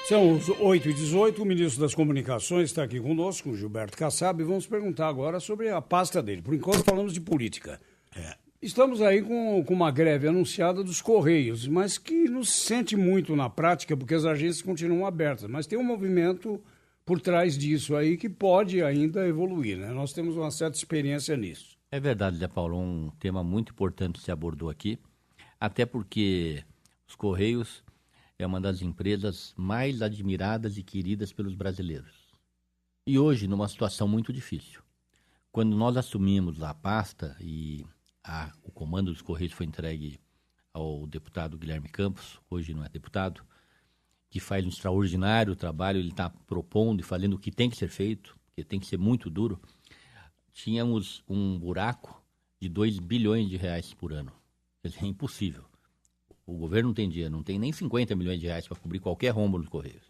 São os 8h18, o ministro das Comunicações está aqui conosco, o Gilberto Kassab, e vamos perguntar agora sobre a pasta dele. Por enquanto falamos de política. Estamos aí com uma greve anunciada dos Correios, mas que não se sente muito na prática, porque as agências continuam abertas. Mas tem um movimento por trás disso aí que pode ainda evoluir, né? Nós temos uma certa experiência nisso. É verdade, Zé Paulo, um tema muito importante se abordou aqui, até porque os Correios é uma das empresas mais admiradas e queridas pelos brasileiros. E hoje, numa situação muito difícil. Quando nós assumimos a pasta e o comando dos Correios foi entregue ao deputado Guilherme Campos, hoje não é deputado, que faz um extraordinário trabalho, ele está propondo e fazendo o que tem que ser feito, que tem que ser muito duro. Tínhamos um buraco de 2 bilhões de reais por ano. Quer dizer, é impossível. O governo não tem dinheiro, não tem nem 50 milhões de reais para cobrir qualquer rombo nos Correios.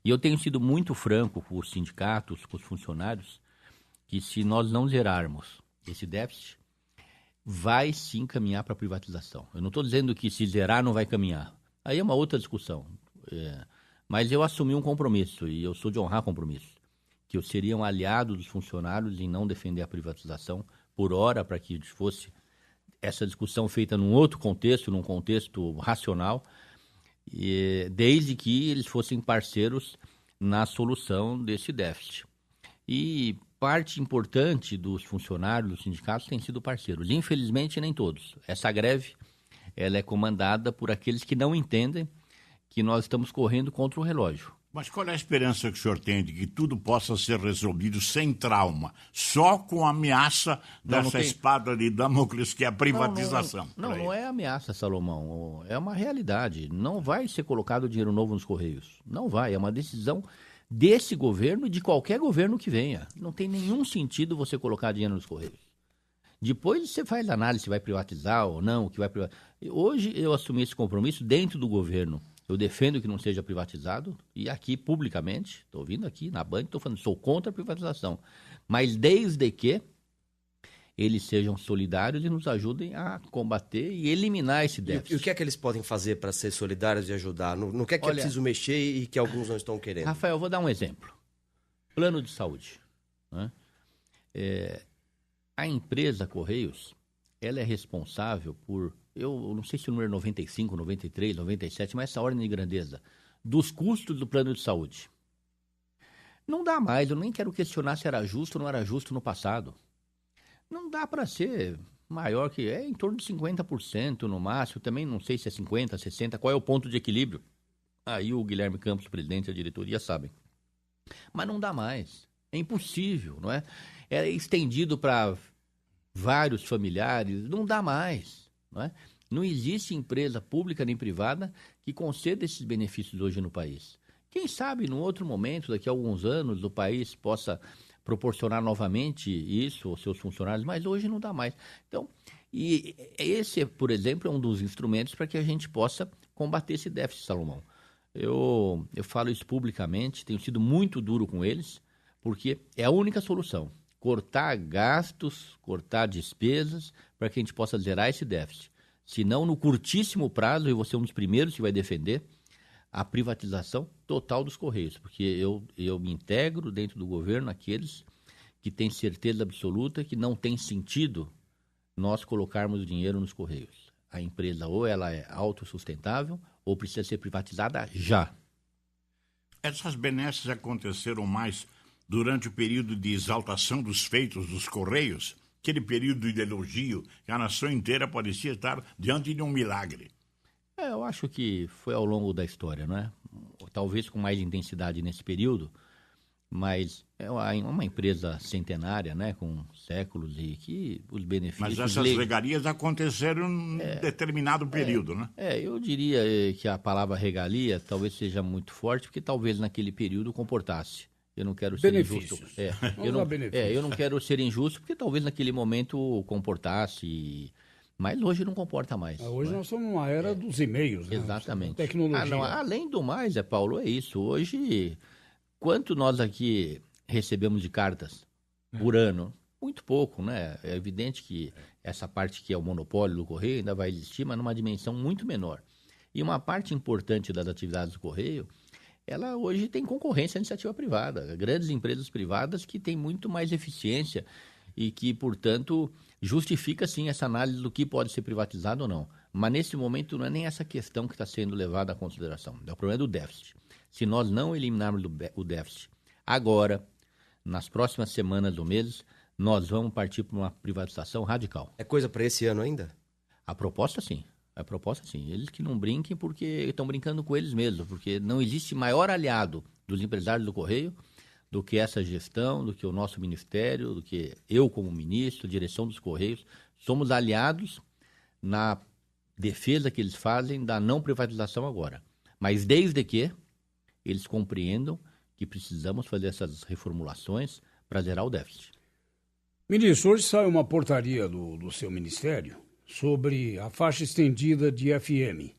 E eu tenho sido muito franco com os sindicatos, com os funcionários, que se nós não zerarmos esse déficit, vai sim caminhar para a privatização. Eu não estou dizendo que se zerar não vai caminhar. Aí é uma outra discussão. Mas eu assumi um compromisso, e eu sou de honrar compromisso, que eu seria um aliado dos funcionários em não defender a privatização por hora, para que fosse essa discussão feita num outro contexto, num contexto racional, desde que eles fossem parceiros na solução desse déficit. E parte importante dos funcionários, dos sindicatos, têm sido parceiros. Infelizmente, nem todos. Essa greve ela é comandada por aqueles que não entendem que nós estamos correndo contra o relógio. Mas qual é a esperança que o senhor tem de que tudo possa ser resolvido sem trauma, só com a ameaça dessa espada de Damocles, que é a privatização? Não é ameaça, Salomão, é uma realidade. Não vai ser colocado dinheiro novo nos Correios. Não vai, é uma decisão desse governo e de qualquer governo que venha. Não tem nenhum sentido você colocar dinheiro nos Correios. Depois você faz análise se vai privatizar ou não, o que vai privatizar. Hoje eu assumi esse compromisso dentro do governo. Eu defendo que não seja privatizado, e aqui publicamente, estou vindo aqui na Band, estou falando, sou contra a privatização, mas desde que eles sejam solidários e nos ajudem a combater e eliminar esse déficit. E o que é que eles podem fazer para ser solidários e ajudar? No que é que é preciso mexer e que alguns não estão querendo? Rafael, eu vou dar um exemplo. Plano de saúde. Né? A empresa Correios, ela é responsável por... Eu não sei se o número é 95, 93, 97, mas essa ordem de grandeza dos custos do plano de saúde. Não dá mais, eu nem quero questionar se era justo ou não era justo no passado. Não dá para ser maior que... É em torno de 50% no máximo, também não sei se é 50%, 60%, qual é o ponto de equilíbrio. Aí o Guilherme Campos, presidente da diretoria, sabem. Mas não dá mais, é impossível, não é? É estendido para vários familiares, não dá mais. Não é? Não existe empresa pública nem privada que conceda esses benefícios hoje no país. Quem sabe, num outro momento, daqui a alguns anos, o país possa proporcionar novamente isso aos seus funcionários, mas hoje não dá mais. Então, e esse, por exemplo, é um dos instrumentos para que a gente possa combater esse déficit, Salomão. Eu falo isso publicamente, tenho sido muito duro com eles, porque é a única solução. Cortar gastos, cortar despesas, para que a gente possa zerar esse déficit. Senão, no curtíssimo prazo, e você é um dos primeiros que vai defender, a privatização total dos Correios. Porque eu me integro dentro do governo aqueles que têm certeza absoluta que não tem sentido nós colocarmos dinheiro nos Correios. A empresa ou ela é autossustentável ou precisa ser privatizada já. Essas benesses aconteceram mais durante o período de exaltação dos feitos dos Correios, aquele período de elogio, que a nação inteira parecia estar diante de um milagre. Eu acho que foi ao longo da história, não é? Talvez com mais intensidade nesse período, mas é uma empresa centenária, né, com séculos e que os benefícios... Mas essas regalias aconteceram em determinado período, né? Eu diria que a palavra regalia talvez seja muito forte, porque talvez naquele período comportasse. Eu não quero ser injusto. Eu não quero ser injusto, porque talvez naquele momento comportasse, mas hoje não comporta mais. Hoje nós estamos numa era dos e-mails, né? Exatamente. Tecnologia. Além do mais, Paulo, é isso. Hoje, quanto nós aqui recebemos de cartas por ano? Muito pouco, né? É evidente que essa parte que é o monopólio do Correio ainda vai existir, mas numa dimensão muito menor. E uma parte importante das atividades do Correio ela hoje tem concorrência à iniciativa privada, grandes empresas privadas que têm muito mais eficiência e que, portanto, justifica sim essa análise do que pode ser privatizado ou não. Mas nesse momento não é nem essa questão que está sendo levada à consideração, é o problema do déficit. Se nós não eliminarmos o déficit agora, nas próximas semanas ou meses, nós vamos partir para uma privatização radical. É coisa para esse ano ainda? A proposta sim. Eles que não brinquem porque estão brincando com eles mesmos, porque não existe maior aliado dos empresários do Correio do que essa gestão, do que o nosso ministério, do que eu como ministro, direção dos Correios. Somos aliados na defesa que eles fazem da não privatização agora. Mas desde que eles compreendam que precisamos fazer essas reformulações para zerar o déficit. Ministro, hoje sai uma portaria do seu ministério sobre a faixa estendida de FM.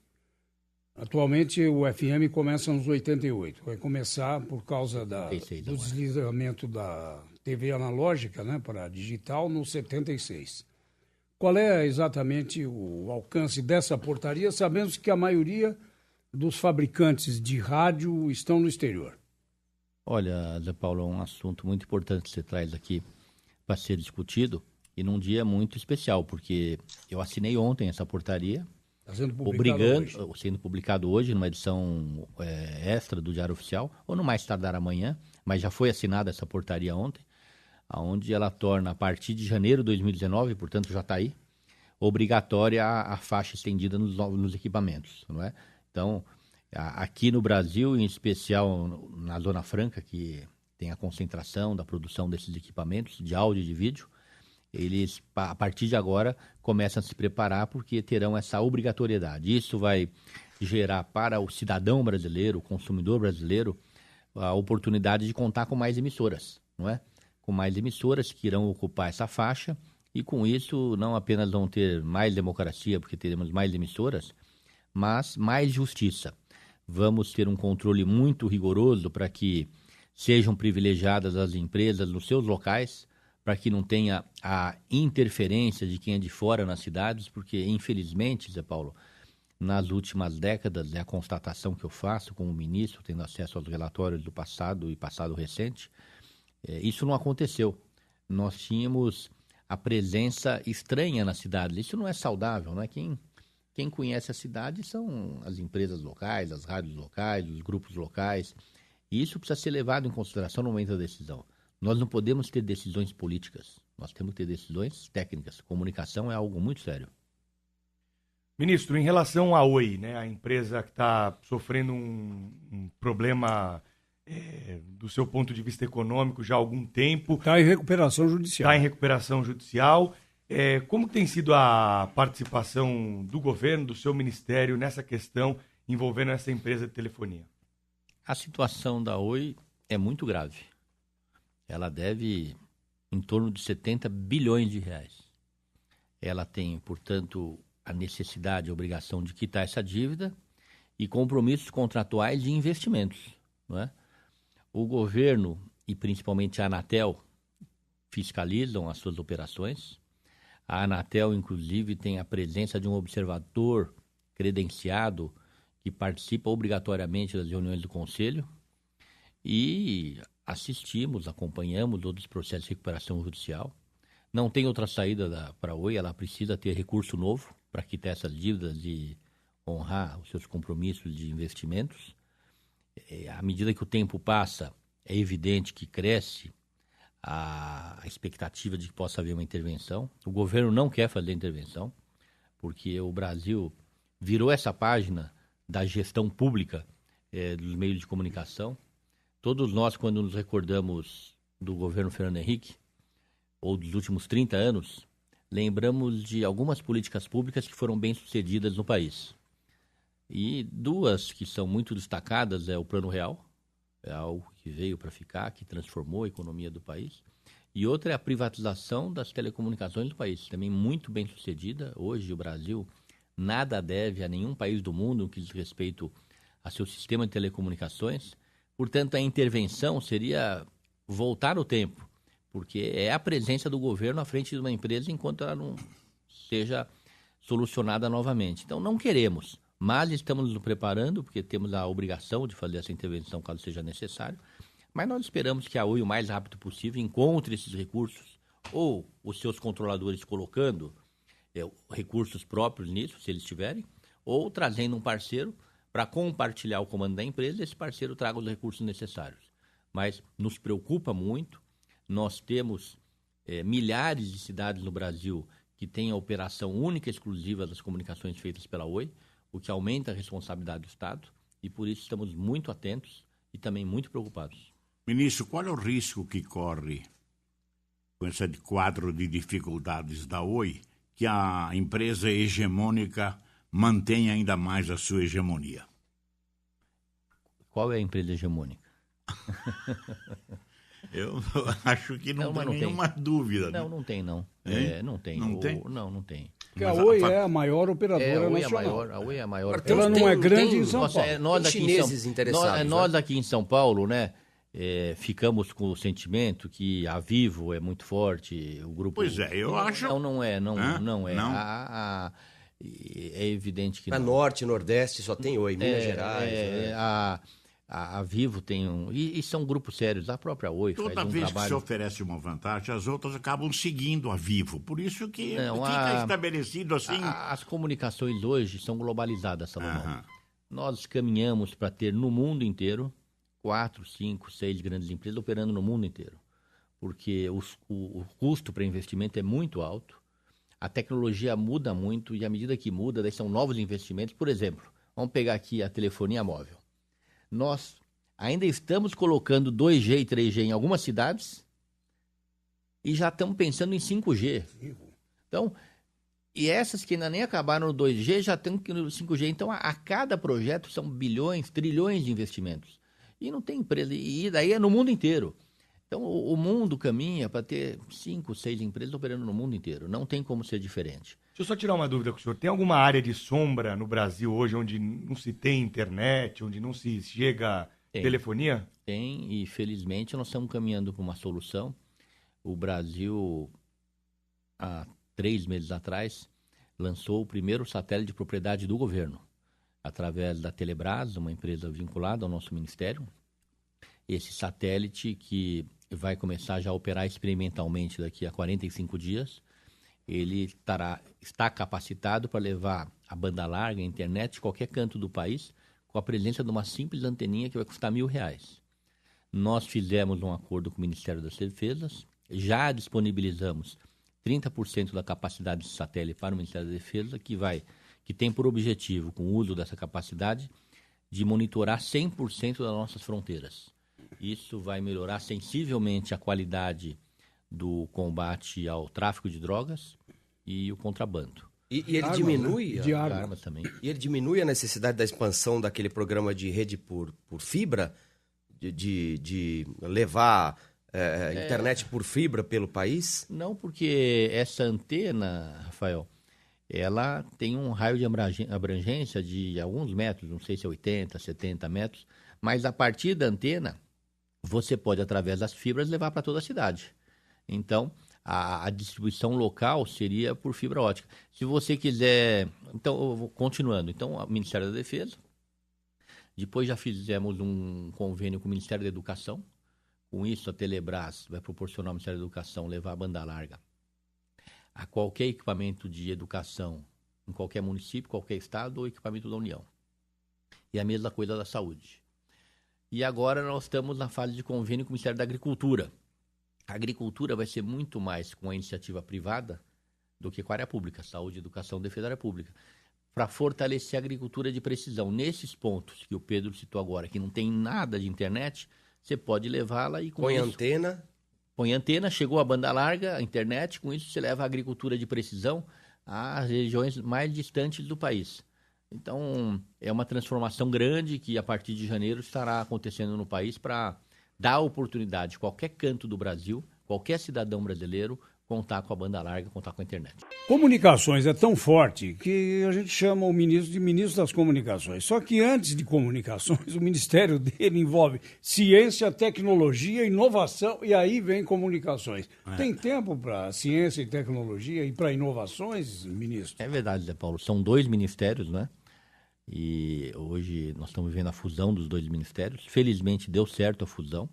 Atualmente o FM começa nos 88, vai começar por causa do deslizamento da TV analógica, né, para digital no 76. Qual é exatamente o alcance dessa portaria? Sabemos que a maioria dos fabricantes de rádio estão no exterior. Olha, Zé Paulo, é um assunto muito importante que você traz aqui para ser discutido e num dia muito especial, porque eu assinei ontem essa portaria, está sendo publicado hoje numa edição extra do Diário Oficial, ou no mais tardar amanhã, mas já foi assinada essa portaria ontem, onde ela torna, a partir de janeiro de 2019, portanto já está aí, obrigatória a faixa estendida nos equipamentos, não é? Então, aqui no Brasil, em especial na Zona Franca, que tem a concentração da produção desses equipamentos de áudio e de vídeo, eles, a partir de agora, começam a se preparar porque terão essa obrigatoriedade. Isso vai gerar para o cidadão brasileiro, o consumidor brasileiro, a oportunidade de contar com mais emissoras, não é? Com mais emissoras que irão ocupar essa faixa e com isso não apenas vão ter mais democracia, porque teremos mais emissoras, mas mais justiça. Vamos ter um controle muito rigoroso para que sejam privilegiadas as empresas nos seus locais, para que não tenha a interferência de quem é de fora nas cidades, porque, infelizmente, Zé Paulo, nas últimas décadas, é a constatação que eu faço como ministro, tendo acesso aos relatórios do passado e passado recente, isso não aconteceu. Nós tínhamos a presença estranha nas cidades. Isso não é saudável, não é? Quem conhece a cidade são as empresas locais, as rádios locais, os grupos locais. E isso precisa ser levado em consideração no momento da decisão. Nós não podemos ter decisões políticas, nós temos que ter decisões técnicas. Comunicação é algo muito sério. Ministro, em relação à Oi, né, a empresa que está sofrendo um problema do seu ponto de vista econômico já há algum tempo. Está em recuperação judicial. Está em recuperação judicial. Como tem sido a participação do governo, do seu ministério, nessa questão envolvendo essa empresa de telefonia? A situação da Oi é muito grave. Ela deve em torno de 70 bilhões de reais. Ela tem, portanto, a necessidade, a obrigação de quitar essa dívida e compromissos contratuais de investimentos, não é? O governo e principalmente a Anatel fiscalizam as suas operações. A Anatel, inclusive, tem a presença de um observador credenciado que participa obrigatoriamente das reuniões do Conselho e assistimos, acompanhamos todos os processos de recuperação judicial. Não tem outra saída para a Oi, ela precisa ter recurso novo para quitar essas dívidas e honrar os seus compromissos de investimentos. À medida que o tempo passa, é evidente que cresce a expectativa de que possa haver uma intervenção. O governo não quer fazer intervenção, porque o Brasil virou essa página da gestão pública dos meios de comunicação. Todos nós, quando nos recordamos do governo Fernando Henrique, ou dos últimos 30 anos, lembramos de algumas políticas públicas que foram bem-sucedidas no país. E duas que são muito destacadas é o Plano Real, é algo que veio para ficar, que transformou a economia do país. E outra é a privatização das telecomunicações do país, também muito bem-sucedida. Hoje o Brasil nada deve a nenhum país do mundo no que diz respeito a seu sistema de telecomunicações. Portanto, a intervenção seria voltar o tempo, porque é a presença do governo à frente de uma empresa enquanto ela não seja solucionada novamente. Então, não queremos. Mas estamos nos preparando, porque temos a obrigação de fazer essa intervenção caso seja necessário. Mas nós esperamos que a Oi, o mais rápido possível, encontre esses recursos, ou os seus controladores colocando recursos próprios nisso, se eles tiverem, ou trazendo um parceiro para compartilhar o comando da empresa e esse parceiro traga os recursos necessários. Mas nos preocupa muito, nós temos milhares de cidades no Brasil que têm a operação única e exclusiva das comunicações feitas pela Oi, o que aumenta a responsabilidade do Estado, e por isso estamos muito atentos e também muito preocupados. Ministro, qual é o risco que corre com esse quadro de dificuldades da Oi, que a empresa hegemônica mantém ainda mais a sua hegemonia? Qual é a empresa hegemônica? Eu acho que não tem nenhuma dúvida. Não, não tem, não. Não tem. Não tem? Não tem. Porque a Oi é a maior operadora nacional. A Oi é a maior. Porque ela não é grande em São Paulo. Nós tem chineses interessados. Nós aqui em São Paulo, né? Ficamos com o sentimento que a Vivo é muito forte, o grupo... Pois é, eu acho... Não é. Não? É evidente que não. Na Norte, Nordeste só tem Oi, Minas Gerais... A Vivo tem e são grupos sérios, a própria Oi Toda faz um vez trabalho... que se oferece uma vantagem, as outras acabam seguindo a Vivo. Por isso que fica estabelecido assim... As comunicações hoje são globalizadas, Salomão. Nós caminhamos para ter no mundo inteiro 4, 5, 6 grandes empresas operando no mundo inteiro. Porque o custo para investimento é muito alto, a tecnologia muda muito e à medida que muda, daí são novos investimentos. Por exemplo, vamos pegar aqui a telefonia móvel. Nós ainda estamos colocando 2G e 3G em algumas cidades e já estamos pensando em 5G. Então, e essas que ainda nem acabaram no 2G já estão no 5G. Então, a cada projeto são bilhões, trilhões de investimentos. E não tem empresa, e daí é no mundo inteiro. Então, o mundo caminha para ter 5, 6 empresas operando no mundo inteiro. Não tem como ser diferente. Deixa eu só tirar uma dúvida com o senhor. Tem alguma área de sombra no Brasil hoje onde não se tem internet, onde não se chega telefonia? Tem, e felizmente nós estamos caminhando para uma solução. O Brasil, há 3 meses atrás, lançou o primeiro satélite de propriedade do governo, através da Telebrás, uma empresa vinculada ao nosso ministério. Esse satélite que vai começar já a operar experimentalmente daqui a 45 dias, ele está capacitado para levar a banda larga, a internet, de qualquer canto do país, com a presença de uma simples anteninha que vai custar R$1.000. Nós fizemos um acordo com o Ministério das Defesas, já disponibilizamos 30% da capacidade de satélite para o Ministério da Defesa, que tem por objetivo, com o uso dessa capacidade, de monitorar 100% das nossas fronteiras. Isso vai melhorar sensivelmente a qualidade do combate ao tráfico de drogas e o contrabando. E ele diminui... De armas também. E ele diminui a necessidade da expansão daquele programa de rede por fibra, de levar internet por fibra pelo país? Não, porque essa antena, Rafael, ela tem um raio de abrangência de alguns metros, não sei se é 80, 70 metros, mas a partir da antena, você pode, através das fibras, levar para toda a cidade. Então, a distribuição local seria por fibra ótica. Se você quiser... Então, continuando. Então, o Ministério da Defesa. Depois já fizemos um convênio com o Ministério da Educação. Com isso, a Telebrás vai proporcionar ao Ministério da Educação levar a banda larga a qualquer equipamento de educação em qualquer município, qualquer estado ou equipamento da União. E a mesma coisa da saúde. E agora nós estamos na fase de convênio com o Ministério da Agricultura. A agricultura vai ser muito mais com a iniciativa privada do que com a área pública, saúde, educação, defesa da área pública, para fortalecer a agricultura de precisão. Nesses pontos que o Pedro citou agora, que não tem nada de internet, você pode levá-la e com Põe isso... antena... Põe antena, chegou a banda larga, a internet, com isso você leva a agricultura de precisão às regiões mais distantes do país. Então, é uma transformação grande que a partir de janeiro estará acontecendo no país para dar oportunidade, qualquer canto do Brasil, qualquer cidadão brasileiro, contar com a banda larga, contar com a internet. Comunicações é tão forte que a gente chama o ministro de ministro das comunicações. Só que antes de comunicações, o ministério dele envolve ciência, tecnologia, inovação e aí vem comunicações. Tem tempo para ciência e tecnologia e para inovações, ministro? É verdade, Zé Paulo. São 2 ministérios, né? E hoje nós estamos vivendo a fusão dos dois ministérios. Felizmente deu certo a fusão,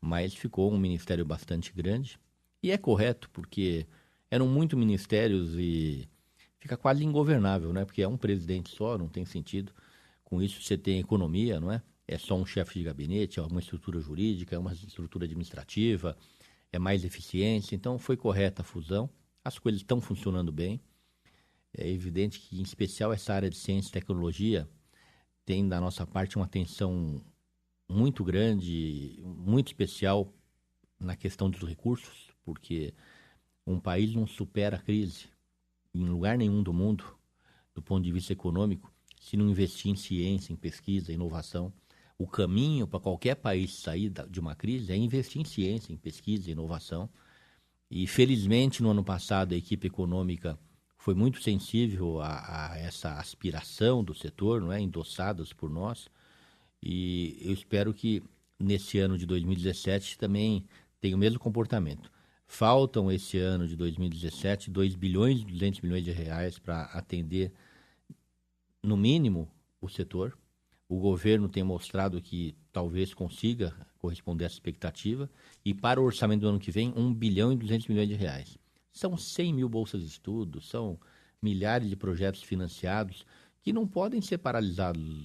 mas ficou um ministério bastante grande. E é correto, porque eram muitos ministérios e fica quase ingovernável, né? Porque é um presidente só, não tem sentido. Com isso você tem economia, não é? É só um chefe de gabinete, é uma estrutura jurídica, é uma estrutura administrativa, é mais eficiência. Então foi correta a fusão, as coisas estão funcionando bem. É evidente que, em especial, essa área de ciência e tecnologia tem, da nossa parte, uma atenção muito grande, muito especial na questão dos recursos, porque um país não supera a crise em lugar nenhum do mundo, do ponto de vista econômico, se não investir em ciência, em pesquisa, em inovação. O caminho para qualquer país sair de uma crise é investir em ciência, em pesquisa, em inovação. E, felizmente, no ano passado, a equipe econômica foi muito sensível a essa aspiração do setor, não é? Endossadas por nós. E eu espero que nesse ano de 2017 também tenha o mesmo comportamento. Faltam esse ano de 2017 2 bilhões e 200 milhões de reais para atender, no mínimo, o setor. O governo tem mostrado que talvez consiga corresponder a essa expectativa. E para o orçamento do ano que vem, 1 bilhão e 200 milhões de reais. São 100 mil bolsas de estudo, são milhares de projetos financiados que não podem ser paralisados,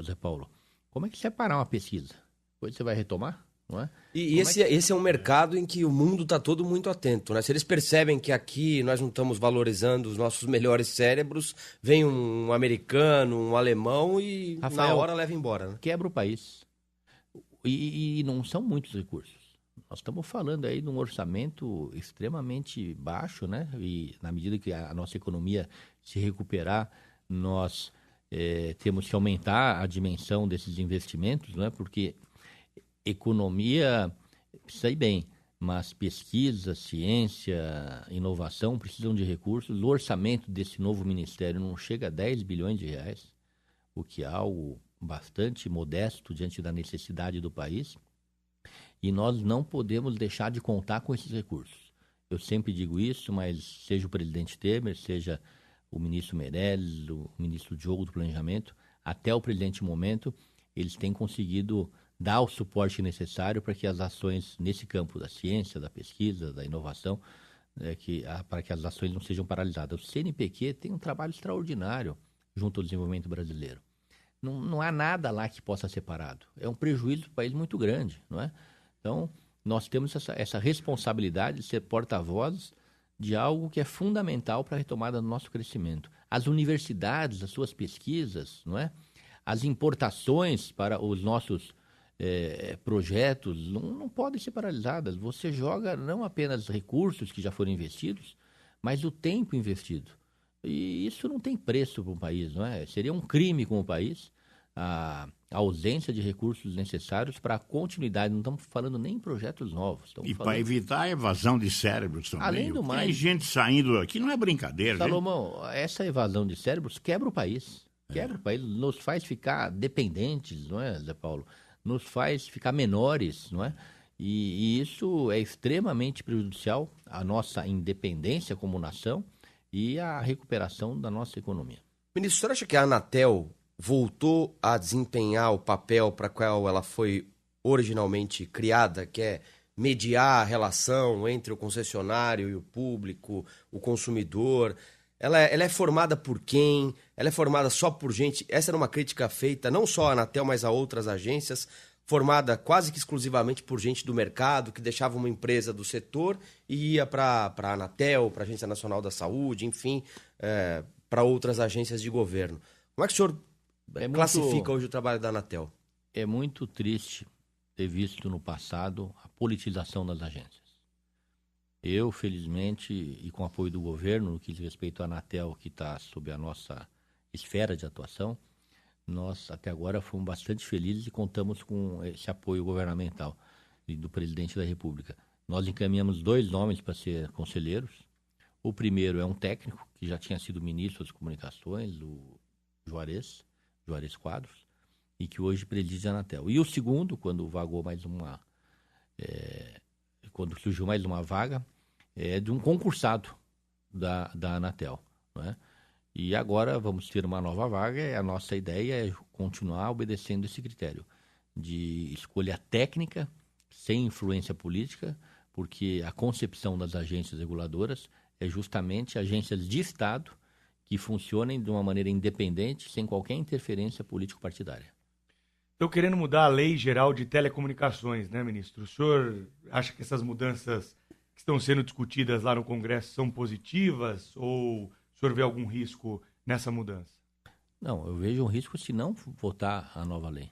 Zé Paulo. Como é que você vai parar uma pesquisa? Depois você vai retomar, não é? E esse é um mercado em que o mundo está todo muito atento, né? Se eles percebem que aqui nós não estamos valorizando os nossos melhores cérebros, vem um americano, um alemão e Rafael, na hora leva embora, né? Quebra o país. E não são muitos recursos. Nós estamos falando aí de um orçamento extremamente baixo, né? E na medida que a nossa economia se recuperar, nós temos que aumentar a dimensão desses investimentos, né? Porque economia precisa ir bem, mas pesquisa, ciência, inovação precisam de recursos. O orçamento desse novo ministério não chega a 10 bilhões de reais, o que é algo bastante modesto diante da necessidade do país. E nós não podemos deixar de contar com esses recursos. Eu sempre digo isso, mas seja o presidente Temer, seja o ministro Meirelles, o ministro Diogo do Planejamento, até o presente momento, eles têm conseguido dar o suporte necessário para que as ações nesse campo da ciência, da pesquisa, da inovação, para que as ações não sejam paralisadas. O CNPq tem um trabalho extraordinário junto ao desenvolvimento brasileiro. Não há nada lá que possa ser parado. É um prejuízo para o país muito grande, não é? Então, nós temos essa responsabilidade de ser porta-vozes de algo que é fundamental para a retomada do nosso crescimento. As universidades, as suas pesquisas, não é? As importações para os nossos projetos não podem ser paralisadas. Você joga não apenas recursos que já foram investidos, mas o tempo investido. E isso não tem preço para um país, não é? Seria um crime com o país a ausência de recursos necessários para a continuidade. Não estamos falando nem em projetos novos. E para evitar a evasão de cérebros também. Além do mais, tem gente saindo aqui, não é brincadeira. Salomão, essa evasão de cérebros quebra o país. Quebra o país, nos faz ficar dependentes, não é, Zé Paulo? Nos faz ficar menores, não é? E isso é extremamente prejudicial à nossa independência como nação e à recuperação da nossa economia. Ministro, o senhor acha que a Anatel voltou a desempenhar o papel para qual ela foi originalmente criada, que é mediar a relação entre o concessionário e o público, o consumidor? Ela é formada por quem? Ela é formada só por gente? Essa era uma crítica feita não só à Anatel, mas a outras agências, formada quase que exclusivamente por gente do mercado, que deixava uma empresa do setor e ia para a Anatel, para a Agência Nacional da Saúde, enfim, para outras agências de governo. Como é que o senhor classifica hoje o trabalho da Anatel? É muito triste ter visto no passado a politização das agências. Eu, felizmente, e com apoio do governo, no que diz respeito à Anatel, que está sob a nossa esfera de atuação, nós até agora fomos bastante felizes e contamos com esse apoio governamental e do presidente da República. Nós encaminhamos 2 nomes para ser conselheiros. O primeiro é um técnico que já tinha sido ministro das Comunicações, o Juarez Quadros, e que hoje preside a Anatel. E o segundo, quando surgiu mais uma vaga, é de um concursado da Anatel, não é? E agora vamos ter uma nova vaga e a nossa ideia é continuar obedecendo esse critério de escolha técnica, sem influência política, porque a concepção das agências reguladoras é justamente agências de Estado que funcionem de uma maneira independente, sem qualquer interferência político-partidária. Estou querendo mudar a Lei Geral de Telecomunicações, né, ministro? O senhor acha que essas mudanças que estão sendo discutidas lá no Congresso são positivas ou o senhor vê algum risco nessa mudança? Não, eu vejo um risco se não votar a nova lei.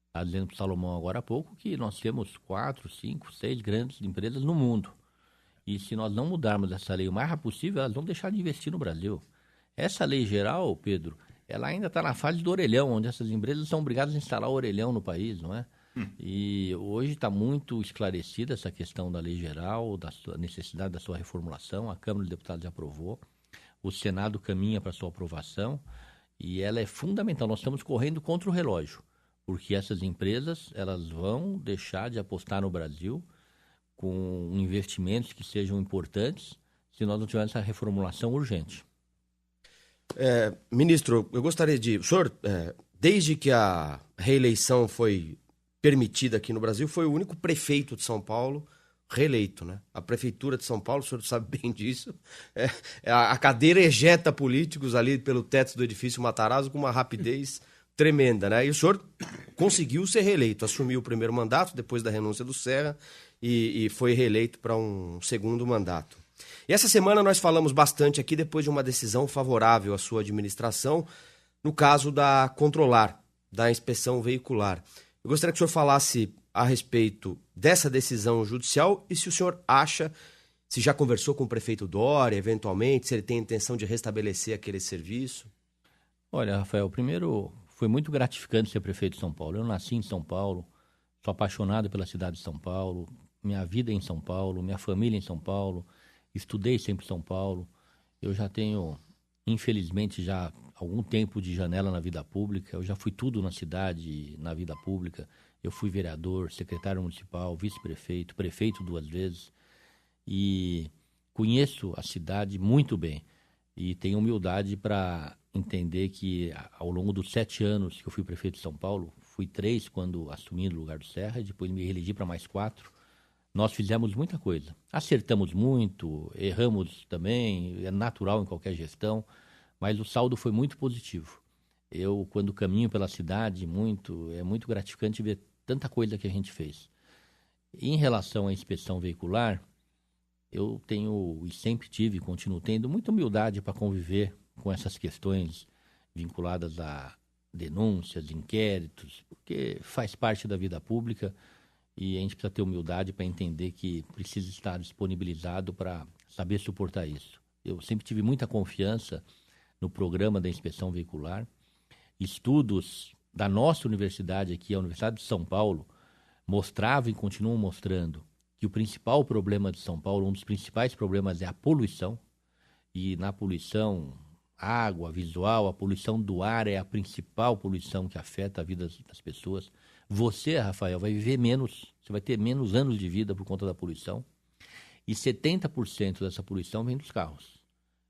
Está dizendo para o Salomão agora há pouco que nós temos 4, 5, 6 grandes empresas no mundo. E se nós não mudarmos essa lei o mais rápido possível, elas vão deixar de investir no Brasil. Essa lei geral, Pedro, ela ainda está na fase do orelhão, onde essas empresas são obrigadas a instalar o orelhão no país, não é? E hoje está muito esclarecida essa questão da lei geral, da necessidade da sua reformulação. A Câmara dos Deputados já aprovou, o Senado caminha para sua aprovação e ela é fundamental. Nós estamos correndo contra o relógio, porque essas empresas elas vão deixar de apostar no Brasil com investimentos que sejam importantes se nós não tivermos essa reformulação urgente. Ministro, eu gostaria de... O senhor, desde que a reeleição foi permitida aqui no Brasil, foi o único prefeito de São Paulo reeleito, né? A Prefeitura de São Paulo, o senhor sabe bem disso, a cadeira ejeta políticos ali pelo teto do edifício Matarazzo com uma rapidez tremenda, né? E o senhor conseguiu ser reeleito, assumiu o primeiro mandato depois da renúncia do Serra e foi reeleito para um segundo mandato. E essa semana nós falamos bastante aqui depois de uma decisão favorável à sua administração no caso da Controlar, da inspeção veicular. Eu gostaria que o senhor falasse a respeito dessa decisão judicial e se o senhor acha, se já conversou com o prefeito Dória, eventualmente, se ele tem intenção de restabelecer aquele serviço. Olha, Rafael, primeiro foi muito gratificante ser prefeito de São Paulo. Eu nasci em São Paulo, sou apaixonado pela cidade de São Paulo, minha vida é em São Paulo, minha família é em São Paulo, estudei sempre em São Paulo. Eu já tenho, infelizmente, já algum tempo de janela na vida pública. Eu já fui tudo na cidade, na vida pública. Eu fui vereador, secretário municipal, vice-prefeito, prefeito 2 vezes. E conheço a cidade muito bem. E tenho humildade para entender que ao longo dos 7 anos que eu fui prefeito de São Paulo, fui 3 quando assumi no lugar do Serra, e depois me reelegi para mais 4. Nós fizemos muita coisa. Acertamos muito, erramos também, é natural em qualquer gestão, mas o saldo foi muito positivo. Eu, quando caminho pela cidade, é muito gratificante ver tanta coisa que a gente fez. Em relação à inspeção veicular, eu tenho e sempre tive e continuo tendo muita humildade para conviver com essas questões vinculadas a denúncias, inquéritos, porque faz parte da vida pública e a gente precisa ter humildade para entender que precisa estar disponibilizado para saber suportar isso. Eu sempre tive muita confiança no programa da inspeção veicular. Estudos da nossa universidade aqui, a Universidade de São Paulo, mostravam e continuam mostrando que o principal problema de São Paulo, um dos principais problemas é a poluição. E na poluição, água, visual, a poluição do ar é a principal poluição que afeta a vida das pessoas. Você, Rafael, vai viver menos, você vai ter menos anos de vida por conta da poluição. E 70% dessa poluição vem dos carros.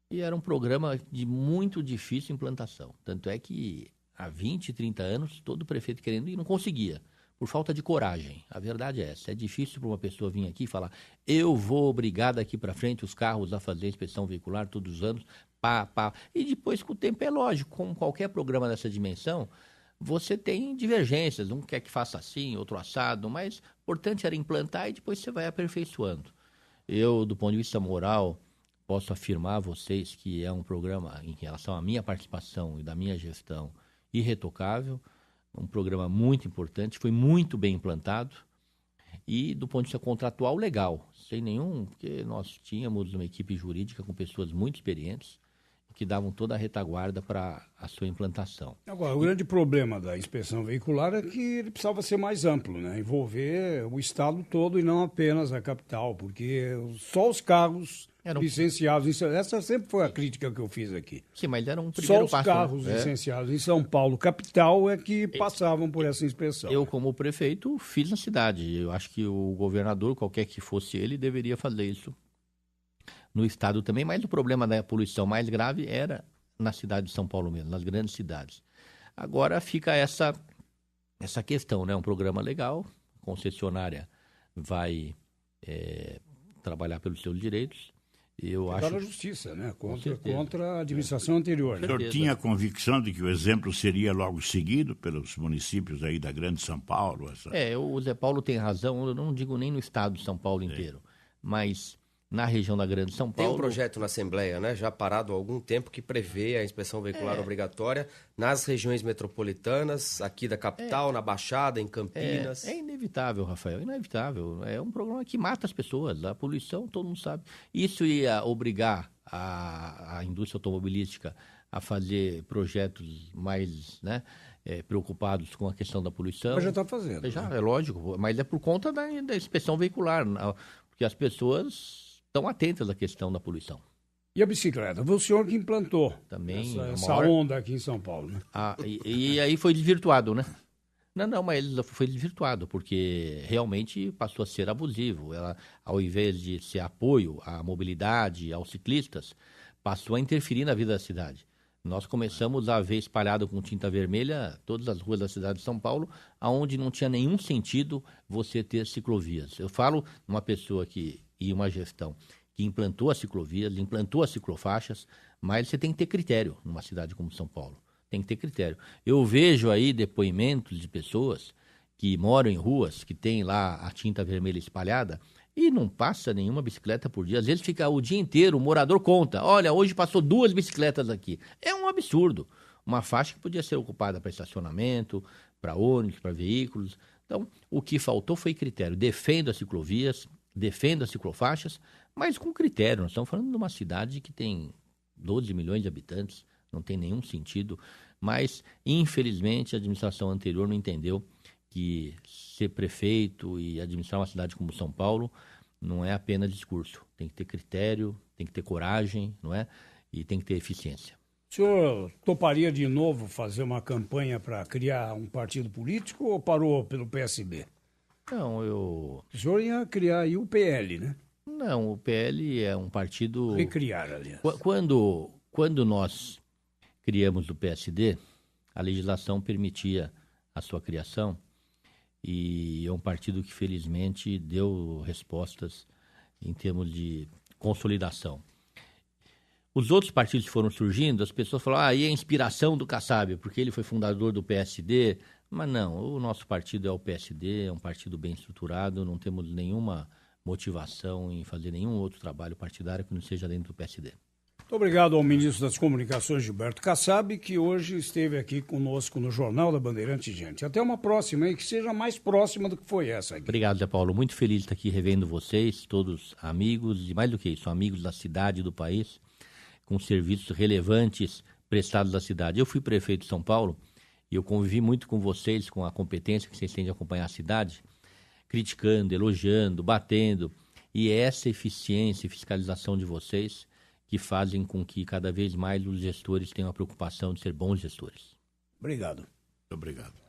E era um programa de muito difícil implantação. Tanto é que há 20, 30 anos, todo prefeito querendo ir não conseguia, por falta de coragem. A verdade é essa. É difícil para uma pessoa vir aqui e falar: eu vou obrigar daqui para frente os carros a fazer inspeção veicular todos os anos, E depois, com o tempo, é lógico, como qualquer programa dessa dimensão, você tem divergências. Um quer que faça assim, outro assado, mas o importante era implantar e depois você vai aperfeiçoando. Eu, do ponto de vista moral, posso afirmar a vocês que é um programa, em relação à minha participação e da minha gestão, irretocável, um programa muito importante, foi muito bem implantado e, do ponto de vista contratual, legal, sem nenhum, porque nós tínhamos uma equipe jurídica com pessoas muito experientes que davam toda a retaguarda para a sua implantação. Agora, o grande problema da inspeção veicular é que ele precisava ser mais amplo, né? Envolver o estado todo e não apenas a capital, porque só os carros licenciados... Essa sempre foi a crítica que eu fiz aqui. Sim, mas era um primeiro passo. Só os carros licenciados em São Paulo, capital, é que passavam por essa inspeção. Eu, como prefeito, fiz na cidade. Eu acho que o governador, qualquer que fosse ele, deveria fazer isso no estado também, mas o problema da poluição mais grave era na cidade de São Paulo mesmo, nas grandes cidades. Agora fica essa questão, né? Um programa legal, a concessionária vai trabalhar pelos seus direitos. Eu acho Para a justiça, né? certeza. Contra a administração anterior. O Né? senhor tinha a convicção de que o exemplo seria logo seguido pelos municípios aí da Grande São Paulo? O Zé Paulo tem razão, eu não digo nem no estado de São Paulo inteiro, mas na região da Grande São Tem Paulo... um projeto na Assembleia, né, já parado há algum tempo, que prevê a inspeção veicular obrigatória nas regiões metropolitanas, aqui da capital, na Baixada, em Campinas. É inevitável, Rafael, inevitável. É um programa que mata as pessoas, a poluição, todo mundo sabe. Isso ia obrigar a indústria automobilística a fazer projetos mais, né, preocupados com a questão da poluição. Mas já está fazendo. Já, né? é lógico, mas é por conta da inspeção veicular, porque as pessoas estão atentas à questão da poluição. E a bicicleta? Foi o senhor que implantou Também essa onda aqui em São Paulo, né? E aí foi desvirtuado, né? Não, mas foi desvirtuado, porque realmente passou a ser abusivo. Ela, ao invés de ser apoio à mobilidade, aos ciclistas, passou a interferir na vida da cidade. Nós começamos a ver espalhado com tinta vermelha todas as ruas da cidade de São Paulo, onde não tinha nenhum sentido você ter ciclovias. Eu falo uma pessoa e uma gestão que implantou as ciclovias, implantou as ciclofaixas, mas você tem que ter critério numa cidade como São Paulo. Tem que ter critério. Eu vejo aí depoimentos de pessoas que moram em ruas, que tem lá a tinta vermelha espalhada, e não passa nenhuma bicicleta por dia. Às vezes fica o dia inteiro, o morador conta. Olha, hoje passou 2 bicicletas aqui. É um absurdo. Uma faixa que podia ser ocupada para estacionamento, para ônibus, para veículos. Então, o que faltou foi critério. Defendo as ciclovias, defendo as ciclofaixas, mas com critério. Nós estamos falando de uma cidade que tem 12 milhões de habitantes, não tem nenhum sentido. Mas, infelizmente, a administração anterior não entendeu que ser prefeito e administrar uma cidade como São Paulo não é apenas discurso. Tem que ter critério, tem que ter coragem, não é? E tem que ter eficiência. O senhor toparia de novo fazer uma campanha para criar um partido político ou parou pelo PSB? Não, O senhor ia criar aí o PL, né? Não, o PL é um partido... Recriar, aliás. Quando nós criamos o PSD, a legislação permitia a sua criação e é um partido que, felizmente, deu respostas em termos de consolidação. Os outros partidos que foram surgindo, as pessoas falam, aí é a inspiração do Kassab, porque ele foi fundador do PSD. Mas não, o nosso partido é o PSD, é um partido bem estruturado, não temos nenhuma motivação em fazer nenhum outro trabalho partidário que não seja dentro do PSD. Muito obrigado ao ministro das Comunicações, Gilberto Kassab, que hoje esteve aqui conosco no Jornal da Bandeirante Gente. Até uma próxima aí, que seja mais próxima do que foi essa aqui. Obrigado, Zé Paulo. Muito feliz de estar aqui revendo vocês, todos amigos, e mais do que isso, amigos da cidade e do país, com serviços relevantes prestados à cidade. Eu fui prefeito de São Paulo e eu convivi muito com vocês, com a competência que vocês têm de acompanhar a cidade, criticando, elogiando, batendo. E é essa eficiência e fiscalização de vocês que fazem com que cada vez mais os gestores tenham a preocupação de ser bons gestores. Obrigado. Muito obrigado.